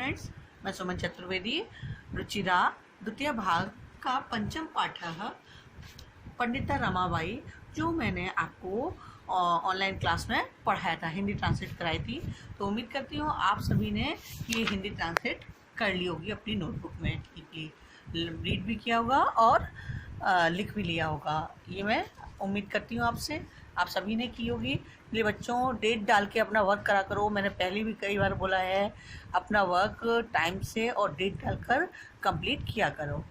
Students, मैं सुमन चतुर्वेदी रुचिरा द्वितीय भाग का पंचम पाठः पंडिता रमाबाई, जो मैंने आपको ऑनलाइन क्लास में पढ़ाया था, हिंदी ट्रांसलेट कराई थी। तो उम्मीद करती हूँ आप सभी ने ये हिंदी ट्रांसलेट कर ली होगी अपनी नोटबुक में, रीड भी किया होगा और लिख भी लिया होगा। ये मैं उम्मीद करती हूँ आपसे, आप सभी ने की होगी। इसलिए बच्चों, डेट डाल के अपना वर्क करा करो। मैंने पहले भी कई बार बोला है, अपना वर्क टाइम से और डेट डालकर कंप्लीट किया करो।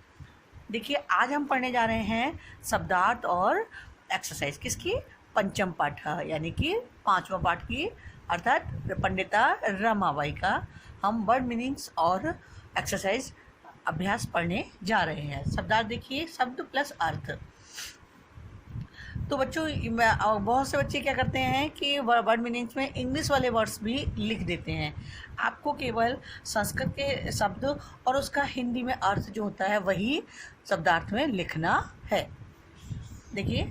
देखिए, आज हम पढ़ने जा रहे हैं शब्दार्थ और एक्सरसाइज किसकी, पंचम पाठ यानी कि पांचवा पाठ की, अर्थात पंडिता रमाबाई का हम वर्ड मीनिंग्स और एक्सरसाइज अभ्यास पढ़ने जा रहे हैं। शब्दार्थ देखिए, शब्द प्लस अर्थ। तो बच्चों, बहुत से बच्चे क्या करते हैं कि वर्ड मीनिंग्स में इंग्लिश वाले वर्ड्स भी लिख देते हैं। आपको केवल संस्कृत के शब्द और उसका हिंदी में अर्थ जो होता है वही शब्दार्थ में लिखना है। देखिए,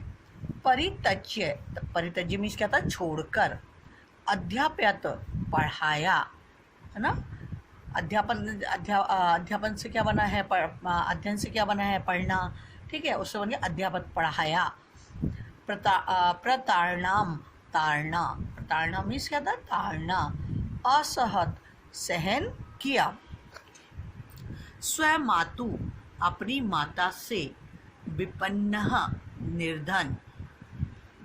परित्यज्य, परित्यज्य मीन्स क्या था, छोड़कर। अध्यापयत, पढ़ाया, है ना। अध्यापन से क्या बना है, अध्ययन से क्या बना है, पढ़ना, ठीक है, उससे बन गया अध्यापक, पढ़ाया। प्रताड़नाम, ताड़ना, प्रताड़ना मीन्स क्या था, ताड़ना। असहत, सहन किया। स्वयं मातु, अपनी माता से। विपन्न, निर्धन,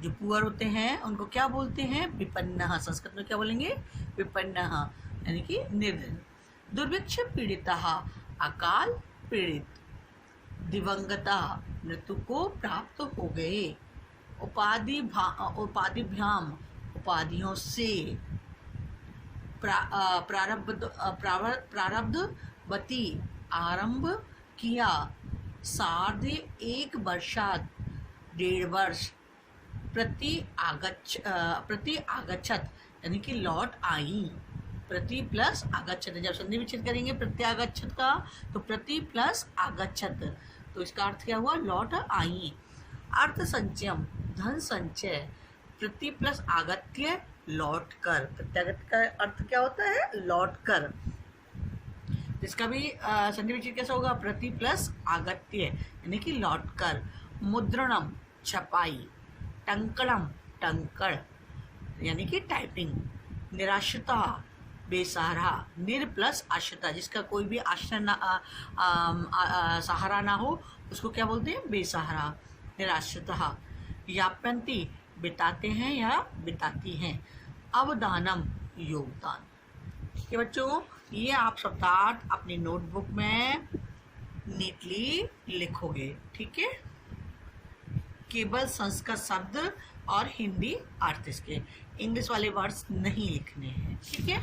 जो पुअर होते हैं उनको क्या बोलते हैं, विपन्न। संस्कृत में क्या बोलेंगे, विपन्न, यानी कि निर्धन। दुर्भिक्ष पीड़िता, अकाल पीड़ित। दिवंगता, मृत्यु को प्राप्त हो गए। उपाधिभ्याम, उपाधियों से। प्रारब्धवती, आरंभ किया। सार्ध एक वर्षाद, 1.5 वर्ष। प्रति आगच्छत, यानी कि लौट आई। प्रति प्लस आगच्छत, जब संधि विच्छेद करेंगे प्रत्यागच्छत का, तो प्रति प्लस आगच्छत, तो इसका अर्थ क्या हुआ, लौट आई। अर्थ संचयम, धन संचय। प्रति प्लस आगत्य, लौट कर। प्रत्यागत का अर्थ क्या होता है, लौट कर। इसका भी संधि विच्छेद कैसा होगा, प्रति प्लस आगत्य, यानी कि लौट कर। मुद्रणम, छपाई। टंकणम, टंकड़, यानी कि टाइपिंग। निराश्रिता, बेसहारा। निर प्लस आश्रिता, जिसका कोई भी आश्रय ना, सहारा ना हो, उसको क्या बोलते हैं, बेसहारा, निराश्रिता। याप्यंती, बिताते हैं या बिताती हैं। अवदानम, योगदान। ठीक है बच्चों, ये आप शब्दार्थ अपनी नोटबुक में नीटली लिखोगे, ठीक है। केवल संस्कृत शब्द और हिंदी अर्थ, इसके इंग्लिश वाले वर्ड्स नहीं लिखने हैं, ठीक है।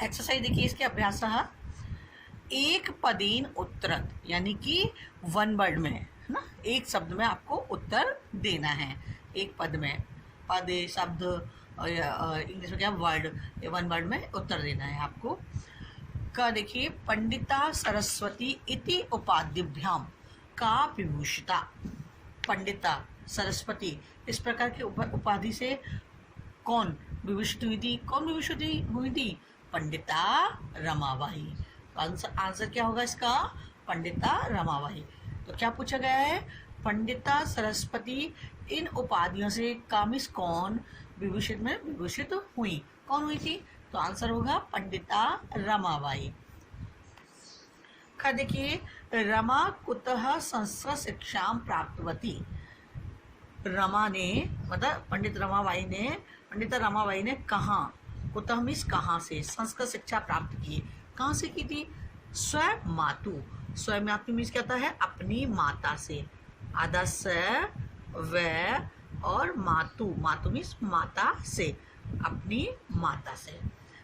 एक्सरसाइज देखिए, इसके अभ्यास एक पदेन उत्तरत, यानी कि वन वर्ड में, है ना, एक शब्द में आपको उत्तर देना है। एक पद में, पद शब्द, इंग्लिश में क्या वर्ड, वन वर्ड में उत्तर देना है आपको। का देखिए, पंडिता सरस्वती इति उपाधिभ्याम का विभूषिता। पंडिता सरस्वती, इस प्रकार के उपाधि से कौन विभूषित हुई थी, कौन विभूषित हुई थी, पंडिता रमाबाई। आंसर क्या होगा इसका, पंडिता रमाबाई। तो क्या पूछा गया है, पंडिता सरस्वती इन उपाधियों से कामिस कौन विभूषित में विभूषित हुई, कौन हुई थी, तो आंसर होगा पंडिता रमाबाई। का देखिए, रमा कुतः संस्कृत शिक्षा प्राप्तवती। रमा ने, मतलब पंडिता रमाबाई ने कहाँ, कुतः मीन्स कहाँ से, संस्कृत शिक्षा प्राप्त की, कहाँ से की थी, स्वयं मातु। स्वयं मातु मीन्स क्या होता है, अपनी माता से। आधा स, व और मातु, मातु मीन्स माता से, अपनी माता से।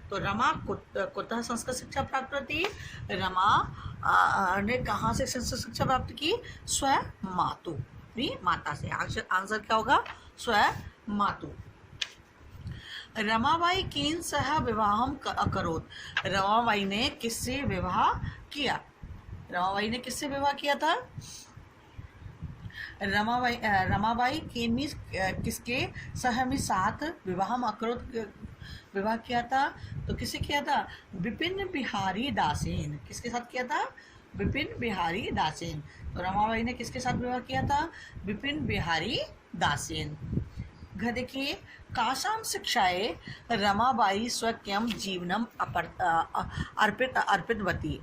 तो रमा कुतः संस्कृत शिक्षा प्राप्त होती, रमा ने कहाँ से संस्कृत शिक्षा प्राप्त की, स्वयं मातु, अपनी माता से। आंसर क्या होगा, स्वयं मातु। रमाबाई किन सह विवाहम अकरोत। रमाबाई ने किससे विवाह किया, रमाबाई ने किससे विवाह किया था, रमाबाई किन मीन्स किसके, सह मीन्स साथ, विवाहम अकरोत विवाह किया था? तो किससे किया था? विपिन बिहारी दासेन। किसके साथ किया था? विपिन बिहारी दासेन। तो रमाबाई ने किसके साथ विवाह किया था? विपिन बिहारी दासेन। घर देखिए, कासाम शिक्षाए रमाबाई स्वयं जीवनम अर्पितवती।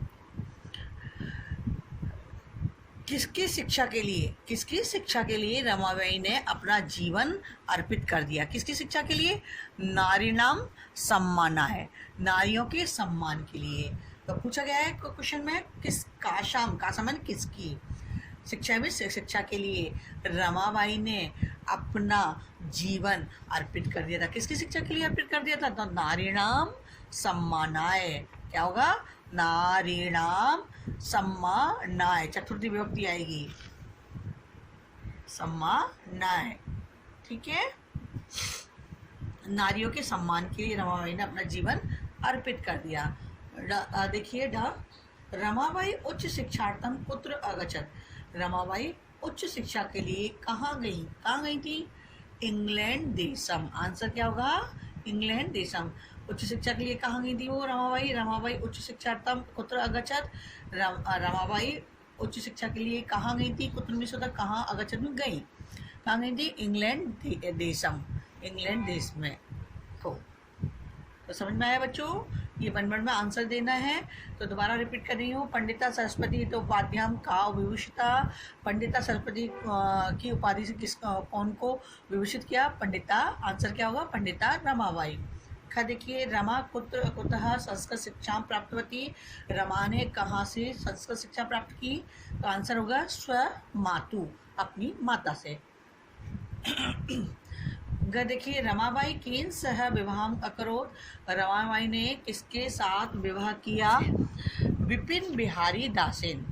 किसकी शिक्षा के लिए रमाबाई ने अपना जीवन अर्पित कर दिया? किसकी शिक्षा के लिए? नारीणाम सम्मानाय, नारियों के सम्मान के लिए। तो पूछा गया है क्वेश्चन में, किस कासाम माने किसकी शिक्षा के लिए रमाबाई ने अपना जीवन अर्पित कर दिया था? किसकी शिक्षा के लिए अर्पित कर दिया था? तो नारीणाम सम्मानाय। क्या होगा? नारीणाम सम्मानाय, चतुर्थी विभक्ति आएगी, सम्मानाय। ठीक है, नारियों के सम्मान के लिए रमाबाई ने अपना जीवन अर्पित कर दिया। देखिए रमाबाई उच्च शिक्षार्थम कुत्र अगच्छत। रमाबाई उच्च शिक्षा के लिए कहाँ गई थी? इंग्लैंड देशम। आंसर क्या होगा? इंग्लैंड देशम। उच्च शिक्षा के लिए कहाँ गई थी वो रमाबाई उच्च शिक्षार्थम कुत्र अगच्छत। रमाबाई उच्च शिक्षा के लिए कहाँ गई थी? कुत्र में होता कहाँ, अगच्छत में गई। कहाँ गई थी? इंग्लैंड देशम, इंग्लैंड देश में। तो समझ में आया बच्चों? ये 1 वर्ड में आंसर देना है। तो दोबारा रिपीट कर रही हूँ। पंडिता सरस्वती तो उपाध्याम का विभूषिता। पंडिता सरस्वती की उपाधि से कौन को विभूषित किया? पंडिता। आंसर क्या होगा? पंडिता रमाबाई। देखिए, रमा कुतः संस्कृत शिक्षा प्राप्तवती। रमा ने कहाँ से संस्कृत शिक्षा प्राप्त की? तो आंसर होगा स्वमातु, अपनी माता से। देखिए, रमाबाई केन सह विवाहम अकरोत। रमाबाई ने किसके साथ विवाह किया? विपिन बिहारी दासेन।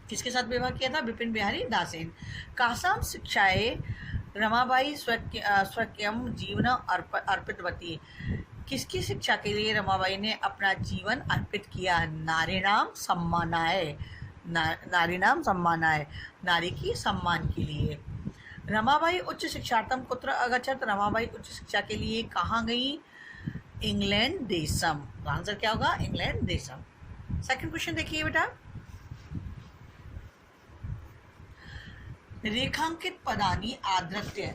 किसके साथ विवाह किया था? विपिन बिहारी दासेन। कासाम शिक्षाए रमाबाई स्वयं जीवन अर्पितवती। किसकी शिक्षा के लिए रमाबाई ने अपना जीवन अर्पित किया? नारीणाम सम्मानाय, नारीणाम सम्मानाय, नारी की सम्मान के लिए। रमाबाई उच्च शिक्षार्थम कुत्र अगच्छत। रमाबाई उच्च शिक्षा के लिए कहाँ गई? इंग्लैंड देशम। तो आंसर क्या होगा? इंग्लैंड देशम। सेकंड क्वेश्चन देखिए बेटा, रेखांकित पदानी आदृत्य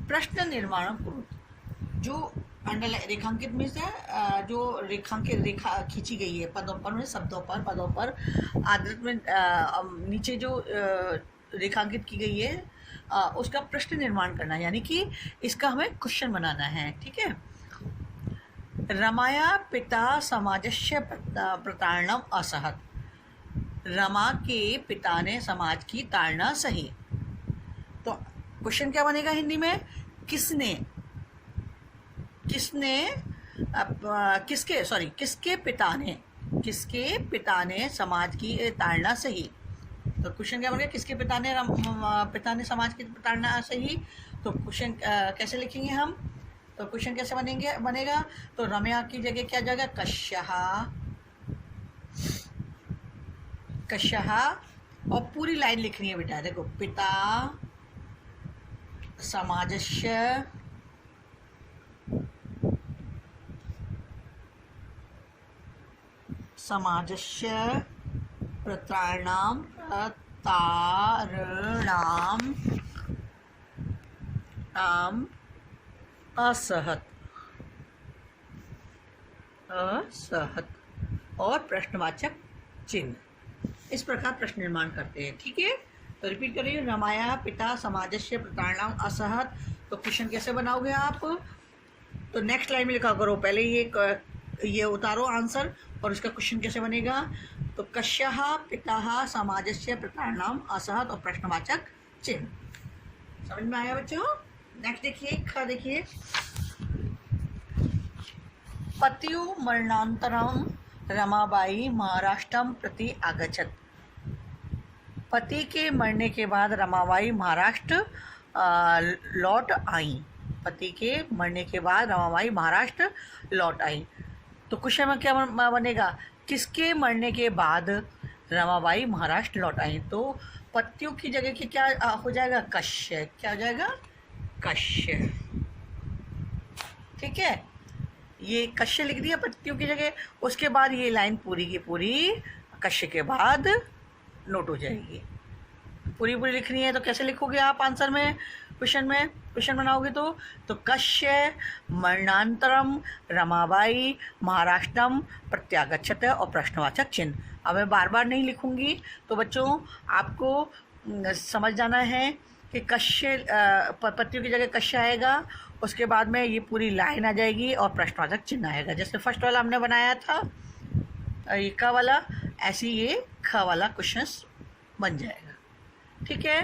प्रश्न निर्माण कुरुत। जो रेखांकित में से जो रेखा खींची गई है पदों पर, शब्दों पर, पदों पर आदृत में नीचे जो रेखांकित की गई है उसका प्रश्न निर्माण करना, यानी कि इसका हमें क्वेश्चन बनाना है। ठीक है। रमाया पिता समाजस्य प्रताड़नम असहत। रमा के पिता ने समाज की ताड़ना सही। तो क्वेश्चन क्या बनेगा हिंदी में? किसके पिता ने समाज की ताड़ना सही। तो क्वेश्चन क्या बनेगा? किसके पिता ने समाज की ताड़ना सही। तो क्वेश्चन कैसे लिखेंगे हम? तो क्वेश्चन कैसे बनेगा? तो रम्या की जगह क्या जाएगा? कश्यहा। और पूरी लाइन लिखनी है बेटा। देखो, पिता समाजस्य प्रतारणाम असहत और प्रश्नवाचक चिन्ह। इस प्रकार प्रश्न निर्माण करते हैं। ठीक है। तो रिपीट करिए। रमाया पिता समाजस्य प्रतारणाम असहत। तो क्वेश्चन कैसे बनाओगे आप? तो नेक्स्ट लाइन में लिखा करो। पहले ये उतारो आंसर और इसका क्वेश्चन कैसे बनेगा। तो कश्यः पिता समाजस्य प्रतारणाम असहत और प्रश्नवाचक चिन्ह। समझ में आया बच्चों? नेक्स्ट देखिए, पतियों मरणांतरम रमाबाई महाराष्ट्रम प्रति आगच्छत। पति के मरने के बाद रमाबाई महाराष्ट्र लौट आई। तो क्वेश्चन में क्या बनेगा? किसके मरने के बाद रमाबाई महाराष्ट्र लौट आई। तो पतियों की जगह की क्या हो जाएगा? कश्य। क्या हो जाएगा? कश्य। ठीक है। ये कश्य लिख दिया पत्तियों की जगह, उसके बाद ये लाइन पूरी की पूरी कश्य के बाद नोट हो जाएगी। पूरी पूरी लिखनी है तो कैसे लिखोगे आप आंसर में, क्वेश्चन बनाओगे तो कश्य मरणांतरम रमाबाई महाराष्ट्रम प्रत्यागच्छत और प्रश्नवाचक चिन्ह। अब मैं बार बार नहीं लिखूंगी, तो बच्चों आपको समझ जाना है कि कश्य पत्तियों की जगह कश्य आएगा, उसके बाद में ये पूरी लाइन आ जाएगी और प्रश्नवाचक चिन्ह आएगा। जैसे फर्स्ट वाला हमने बनाया था ये क वाला, ऐसे ये ख वाला क्वेश्चन बन जाएगा। ठीक है,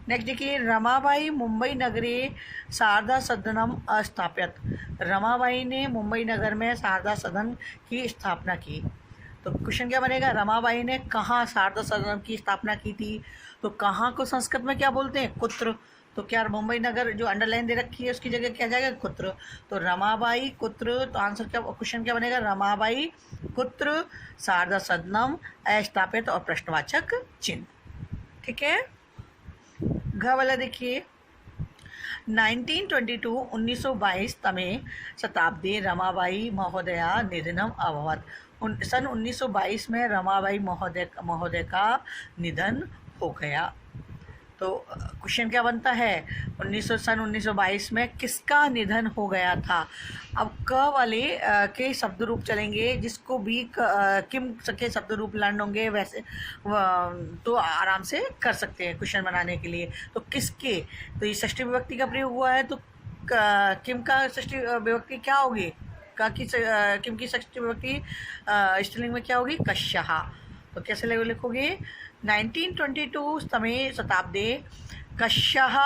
नेक्स्ट देखिए, रमाबाई मुंबई नगरे शारदा सदनम स्थापित। रमाबाई ने मुंबई नगर में शारदा सदन की स्थापना की। तो क्वेश्चन क्या बनेगा, रमाबाई ने कहाँ शारदा सदन की स्थापना की थी? तो कहाँ को संस्कृत में क्या बोलते हैं, कुत्र। तो क्या मुंबई नगर जो अंडरलाइन दे रखी है उसकी जगह क्या जाएगा, कुत्र। तो रमाबाई कुत्र, तो आंसर क्या, क्वेश्चन क्या बनेगा, रमाबाई कुत्र शारदा सदनम स्थापित और प्रश्नवाचक चिन्ह। ठीक है, घ वाला देखिए, 1922 तमे शताब्दी रमाबाई महोदया निधनम अभवत। सन 1922 में रमाबाई महोदय का निधन हो गया। तो क्वेश्चन क्या बनता है, सन 1922 में किसका निधन हो गया था? अब क वाले के शब्द रूप चलेंगे, जिसको भी किम के शब्द रूप लर्न होंगे वैसे तो आराम से कर सकते हैं क्वेश्चन बनाने के लिए। तो किसके, तो ये षष्ठी विभक्ति का प्रयोग हुआ है, तो किम का षष्ठी विभक्ति क्या होगी, किम की षष्ठी विभक्ति स्त्रीलिंग में क्या होगी, कश्यः। तो कैसे लिखोगे, 1922 तमे शताब्दे कश्यः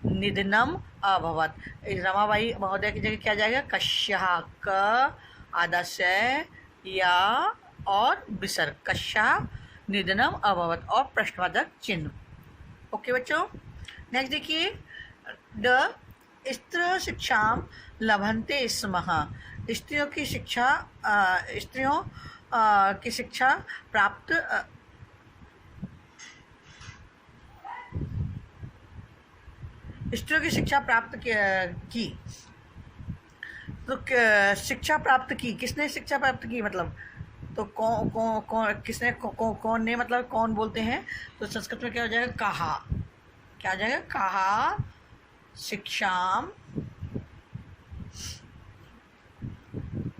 निधनम अभवत। रमाबाई महोदय की जगह क्या जाएगा, कश्यः, क आधा से या और विसर्ग, कश्यः निधनम अभवत और प्रश्नवाचक चिन्ह। ओके बच्चों, नेक्स्ट देखिए, द स्त्र शिक्षाम लभन्ते स्मः। स्त्रियों की शिक्षा प्राप्त स्त्रियों की शिक्षा प्राप्त की। तो शिक्षा प्राप्त की, किसने शिक्षा प्राप्त की, मतलब तो कौन किसने कौन ने, मतलब कौन बोलते हैं, तो संस्कृत में क्या हो जाएगा, कहा। क्या हो जाएगा, कहा शिक्षाम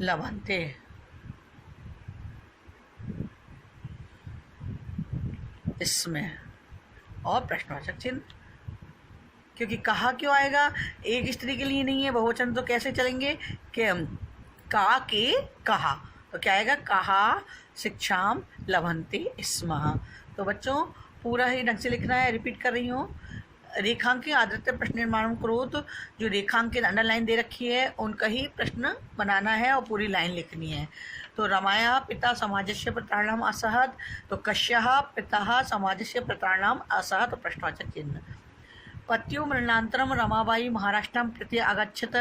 लभन्ते। इसमें और प्रश्नवाचक चिन्ह, क्योंकि कहा क्यों आएगा, एक स्त्री के लिए नहीं है, बहुवचन तो कैसे चलेंगे, कि का के कहा, तो क्या आएगा, कहा शिक्षाम लभन्ते स्मः। तो बच्चों पूरा ही ढंग से लिखना है, रिपीट कर रही हूँ। रेखांकित आदृत्य प्रश्न निर्माण करो, तो जो रेखांकित अंडरलाइन दे रखी है उनका ही प्रश्न बनाना है और पूरी लाइन लिखनी है। तो रमाया पिता समाजस्य प्रतारणाम असहत, तो कश्यः पिता समाजस्य प्रतारणाम असहत प्रश्नवाचक चिन्ह। पत्युः मरणानन्तरं रमाबाई महाराष्ट्रं प्रति आगच्छत।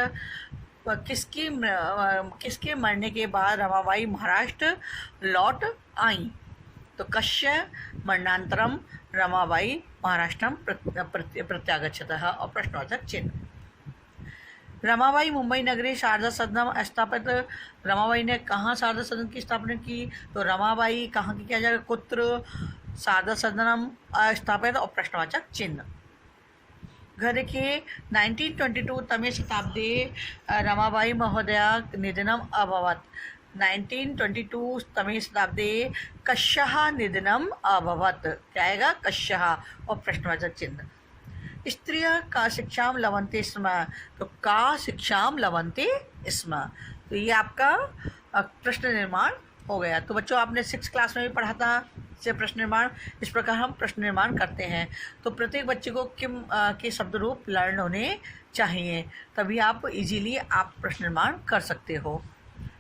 किसके मरने के बाद रमाबाई महाराष्ट्र लौट आई? तो कश्य मरणानन्तरं रमाबाई महाराष्ट्रं प्रत्यागच्छतः और प्रश्नवाचक चिन्ह। रमाबाई मुंबई नगरी शारदा सदनम स्थापित। रमाबाई ने कहाँ शारदा सदन की स्थापना की? तो रमाबाई कहाँ की, क्या जाएगा, कुत्र शारदा सदनम स्थापित और प्रश्नवाचक चिन्ह। घर देखिए, 1922 तमे शताब्दी रमाबाई महोदया निधनम अभवत। 1922 तमे शताब्दी कश्यः निधनम अभवत। क्या आएगा, कश्यः और प्रश्नवाचक चिन्ह। स्त्रियः का शिक्षाम लभन्ते स्म, तो का शिक्षाम लभन्ते स्म। तो ये आपका प्रश्न निर्माण हो गया। तो बच्चों आपने 6th क्लास में भी पढ़ा था से प्रश्न निर्माण, इस प्रकार हम प्रश्न निर्माण करते हैं। तो प्रत्येक बच्चे को किम के शब्द रूप लर्न होने चाहिए, तभी आप इजीली आप प्रश्न निर्माण कर सकते हो।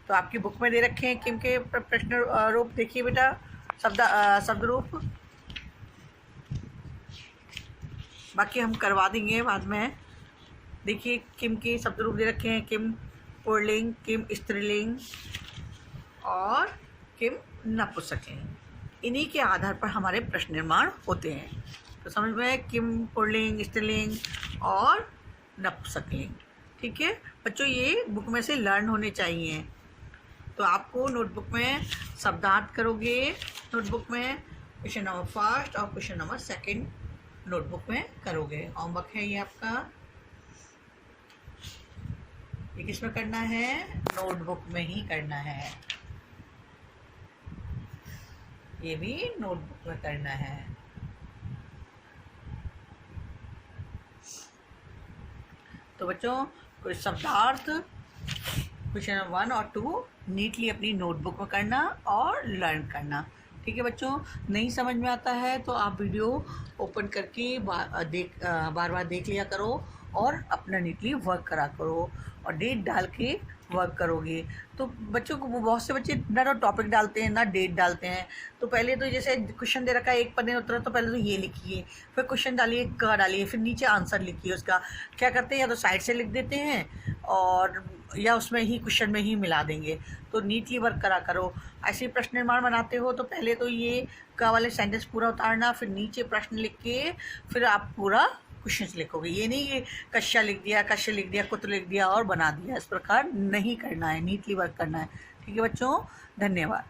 तो आपकी बुक में दे रखे हैं किम के प्रश्न रूप, देखिए बेटा शब्द रूप, बाकी हम करवा देंगे बाद में। देखिए किम के शब्द रूप दे रखे हैं, किम पुल्लिंग, किम स्त्रीलिंग और किम नपुंसकलिंग। इन्हीं के आधार पर हमारे प्रश्न निर्माण होते हैं। तो समझ में, किम पुल्लिंग, स्त्रीलिंग और नपुंसकलिंग। ठीक है बच्चों, ये बुक में से लर्न होने चाहिए। तो आपको नोटबुक में शब्दार्थ करोगे, नोटबुक में क्वेश्चन नंबर फर्स्ट और क्वेश्चन नंबर सेकंड नोटबुक में करोगे। होमवर्क है ये आपका, ये किस में करना है? नोटबुक में ही करना है। ये भी नोटबुक में करना है। तो बच्चों कुछ शब्दार्थ क्वेश्चन नंबर 1 और 2 नीटली अपनी नोटबुक में करना और लर्न करना। ठीक है बच्चों, नहीं समझ में आता है तो आप वीडियो ओपन करके बार बार देख लिया करो और अपना नीटली वर्क करा करो और डेट डाल के वर्क करोगे। तो बच्चों को, बहुत से बच्चे ना तो टॉपिक डालते हैं ना डेट डालते हैं। तो पहले तो जैसे क्वेश्चन दे रखा है एक पन्ने उत्तर, तो पहले तो ये लिखिए, फिर क्वेश्चन डालिए, क डालिए, फिर नीचे आंसर लिखिए उसका। क्या करते हैं, या तो साइड से लिख देते हैं और या उसमें ही क्वेश्चन में ही मिला देंगे। तो नीटली वर्क करा करो। ऐसे ही प्रश्न निर्माण बनाते हो तो पहले तो ये क वाले सेंटेंस पूरा उतारना, फिर नीचे प्रश्न लिख के फिर आप पूरा क्वेश्चन लिखोगे। ये नहीं कि कश्य लिख दिया, कश्य लिख दिया, कुत्र लिख दिया और बना दिया। इस प्रकार नहीं करना है, नीटली वर्क करना है। ठीक है बच्चों, धन्यवाद।